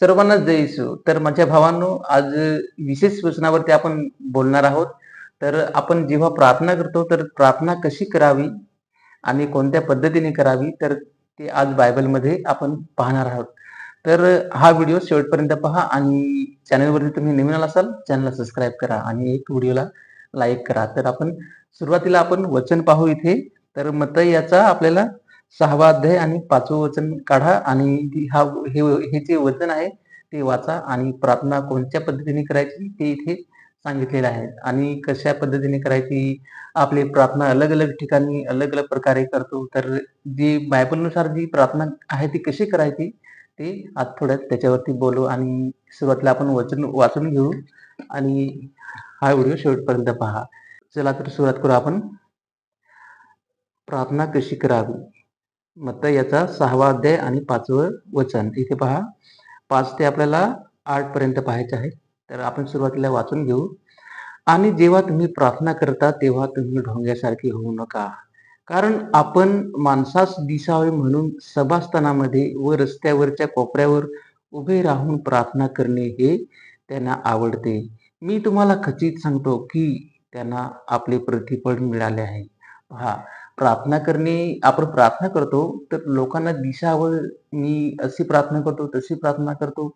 सर्वांनाच जय येशू. तर माझ्या भावांनो, आज विशेष वचनावरती आपण बोलणार आहोत. तर आपण जेव्हा प्रार्थना करतो, तर प्रार्थना कशी करावी आणि कोणत्या पद्धतीने करावी, तर ते आज बायबलमध्ये आपण पाहणार आहोत. तर हा व्हिडिओ शेवटपर्यंत पहा आणि चॅनलवरती तुम्ही नवीन आला असाल, चॅनलला सबस्क्राईब करा आणि एक व्हिडिओला लाईक करा. तर सुरुवातीला आपण वचन पाहू इथे. तर मत्ती याचा आपल्याला 6वा अध्याय आणि 5वं वचन काढा आणि हे जे वचन आहे ते वाचा आणि प्रार्थना कोणत्या पद्धतीने करायची ते इथे सांगितलेलं आहे आणि कशा पद्धतीने करायची. आपली प्रार्थना अलग-अलग ठिकाणी अलग-अलग प्रकारे करतो. तर जी बायबलनुसार जी प्रार्थना आहे ती कशी करायची ते आज थोड्यात त्याच्यावरती बोलू आणि सुरुवातीला आपण वचन वाचून घेऊ आणि हा व्हिडिओ शेवटपर्यंत पहा. चला तर सुरुवात करू आपण. प्रार्थना कशी करावी? मत्ती याचा 6वा अध्याय आणि 5वं वचन. इथे पहा 5 ते आपल्याला 8 पर्यंत पाहायचे आहे. तर आपण सुरुवातीला वाचून घेऊ. आणि जेव्हा तुम्ही प्रार्थना करता तेव्हा तुम्ही ढोंग्यासारखे होऊ नका. कारण आपण माणसास दिसावे म्हणून सभास्थानामध्ये व रस्त्यावरच्या कोपऱ्यावर उभे राहून प्रार्थना करणे हे त्यांना आवडते. मी तुम्हाला खचित सांगतो की त्यांना आपले प्रतिफळ मिळाले आहे. पहा, प्रार्थना करणे आपण प्रार्थना करतो तर लोकांना दिसावं, मी अशी प्रार्थना करतो, तशी प्रार्थना करतो.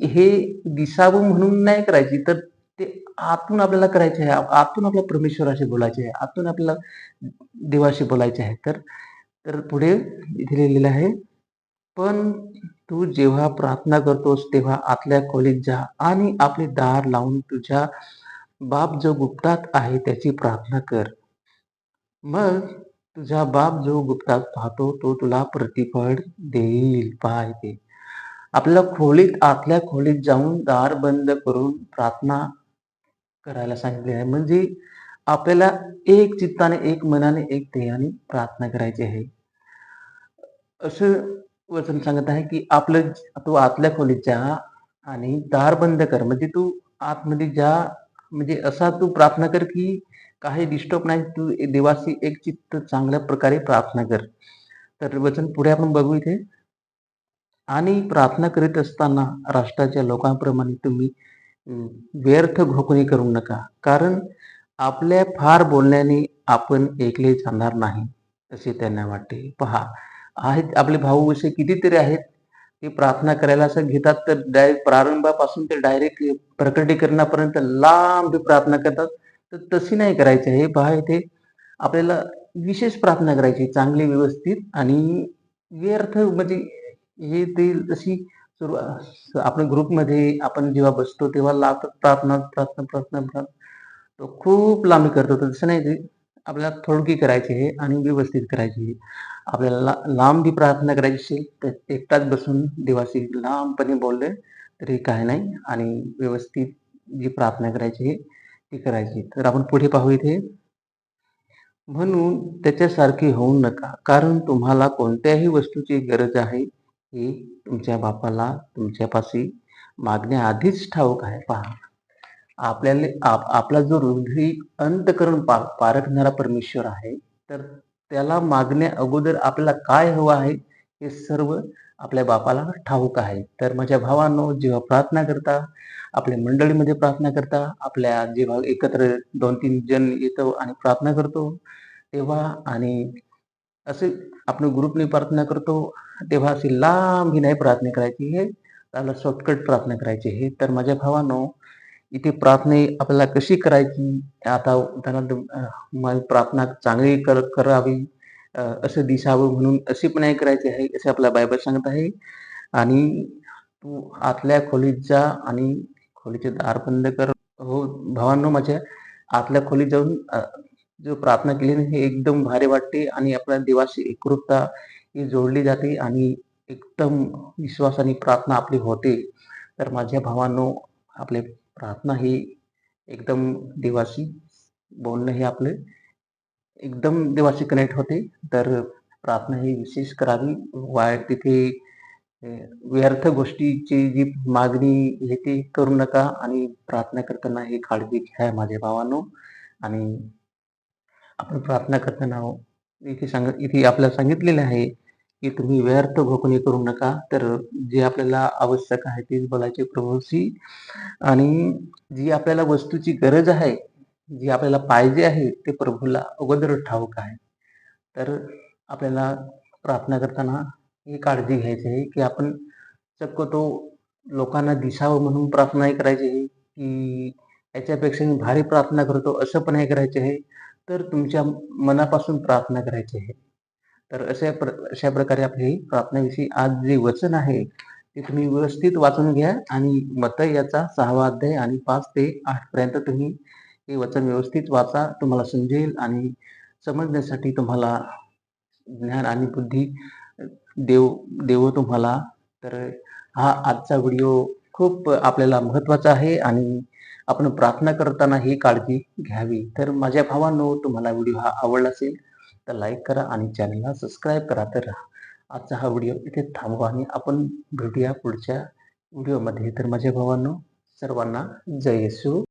हे दिसावं म्हणून नाही करायची, तर ते आतून आपल्याला करायचे आहे. आतून आपल्या परमेश्वराशी बोलायचे आहे. आतून आपल्याला देवाशी बोलायचे आहे. तर तर पुढे इथे लिहिलेलं आहे, पण तू जेव्हा प्रार्थना करतोस तेव्हा आतल्या खोलीत जा आणि आपले दार लावून तुझ्या बाप जो गुप्तात आहे त्याची प्रार्थना कर. मग तुझा बाप जो गुप्तात पाहतो तो तुला प्रतिफळ देईल. पहा इथे आपल्याला आतल्या खोलीत जाऊन दार बंद करून प्रार्थना करायला सांगितले आहे. म्हणजे आपल्याला एक चित्ताने, एक मनाने, एक ध्येयाने प्रार्थना करायची आहे. असं वचन सांगत आहे, की तू आतल्या खोलीत जा आणि दार बंद कर. म्हणजे तू आतमध्ये जा, म्हणजे असा तू प्रार्थना कर, की काही डिस्टर्ब नाही. तू देवाशी एक चित्त चांगल्या प्रकारे प्रार्थना कर. तर वचन पुढे आपण बघू इथे. आणि प्रार्थना करीत असताना राष्ट्राच्या लोकांप्रमाणे तुम्ही व्यर्थ घोकणी करू नका. कारण आपल्या फार बोलण्याने आपण ऐकले जाणार नाही, असे त्यांना वाटते. पहा, आहेत आपले भाऊ असे कितीतरी आहेत, ते प्रार्थना करायला असं घेतात, तर डायरेक्ट प्रारंभापासून ते डायरेक्ट प्रकटीकरणापर्यंत लांब प्रार्थना करतात. तर तशी नाही करायची आहे. पहा इथे आपल्याला विशेष प्रार्थना करायची, चांगली, व्यवस्थित आणि व्यर्थ म्हणजे हे ते जशी आपण ग्रुपमध्ये आपण जेव्हा बसतो तेव्हा लावतात प्रार्थना, प्रार्थना, प्रार्थना, प्रार्थना. तो खूप लांबी करतो. तर तसं नाही ते. आपल्याला थोडकी करायची आहे आणि व्यवस्थित करायची आहे. आपल्याला लांबी प्रार्थना करायची असेल तर एकटाच बसून देवाशी लांबपणे बोलले तरी काही नाही आणि व्यवस्थित जी प्रार्थना करायची आहे ती करायची. तर आपण पुढे पाहू इथे. म्हणून त्याच्यासारखे होऊ नका, कारण तुम्हाला कोणत्याही वस्तूची गरज आहे हे तुमच्या बापाला तुमच्यापाशी मागण्याआधीच ठाऊक आहे. पहा, आपला जो हृदय अंतःकरण पारखणारा परमेश्वर आहे, तर त्याला मागण्या अगोदर आपल्याला काय हवं आहे हे सर्व आपल्या बापाला ठाऊक आहे. तर माझ्या भावांनो, जेव्हा प्रार्थना करता, आपल्या मंडळीमध्ये प्रार्थना करता, आपल्या जेव्हा एकत्र 2-3 जण येतो आणि प्रार्थना करतो, तेव्हा आणि असे आपण ग्रुपने प्रार्थना करतो, तेव्हा अशी लांब ही नाही प्रार्थना करायची. हे त्याला शॉर्टकट प्रार्थना करायची आहे. तर माझ्या भावांनो, इथे प्रार्थना आपल्याला कशी करायची? आता उदाहरणार्थ प्रार्थना चांगली करावी, असं दिसावं म्हणून अशी पण नाही करायची आहे, असे आपला बायबल सांगत आहे. आणि तू आतल्या खोलीत जा आणि खोलीचे दार बंद कर. हो भावांनो, माझ्या आतल्या खोलीत जाऊन जो प्रार्थना केली ना, हे एकदम भारी वाटते आणि आपल्या देवाशी एकरूपता ही जोडली जाते आणि एकदम विश्वासाने प्रार्थना आपली होते. तर माझ्या भावांनो, आपले प्रार्थना ही एकदम देवाशी बोलणं हे आपलं एकदम देवाशी कनेक्ट होते. तर प्रार्थना ही विशेष करावी. तिथे अ, व्यर्थ गोष्टीची जी मागणी हे ते करू नका आणि प्रार्थना करताना ही काळजी घ्या माझ्या भावांनो. आणि आपण प्रार्थना करताना इथे आपल्याला सांगितलेलं आहे, की तुम्ही व्यर्थ घोकणे करू नका. तर जे आपल्याला आवश्यक आहे तेच बोलायचे प्रभूशी. आणि जी आपल्याला वस्तूची गरज आहे, जी आपल्याला पाहिजे आहे, ते प्रभूला अगोदर ठाऊक आहे. तर आपल्याला प्रार्थना करताना ही काळजी घ्यायची आहे, की आपण शक्यतो लोकांना दिसावं म्हणून प्रार्थना नाही करायची आहे, की याच्यापेक्षा मी भारी प्रार्थना करतो असं पण नाही करायचे आहे. तर तुमच्या मनापासून प्रार्थना करायची आहे. तर अशा प्रकारे आपली प्रार्थनेविषयी आज जे वचन आहे, ते तुम्ही व्यवस्थित वाचून घ्या आणि मत्तई याचा 6वा अध्याय आणि 5 ते 8 पर्यंत तुम्ही हे वचन व्यवस्थित वाचा. तुम्हाला समजेल आणि समजण्यासाठी तुम्हाला ज्ञान आणि बुद्धी देव देवो तुम्हाला. तर हा आजचा व्हिडिओ खूप आपल्याला महत्त्वाचा आहे आणि आपण प्रार्थना करताना ही काळजी घ्यावी. तर माझ्या भावांनो, तुम्हाला व्हिडिओ हा आवडला असेल तर लाईक करा आणि चॅनलला सबस्क्राईब करा. तर आजचा हा व्हिडिओ इथे थांबवा आणि आपण भेटूया पुढच्या व्हिडिओमध्ये. तर माझ्या भावांनो, सर्वांना जय येशू.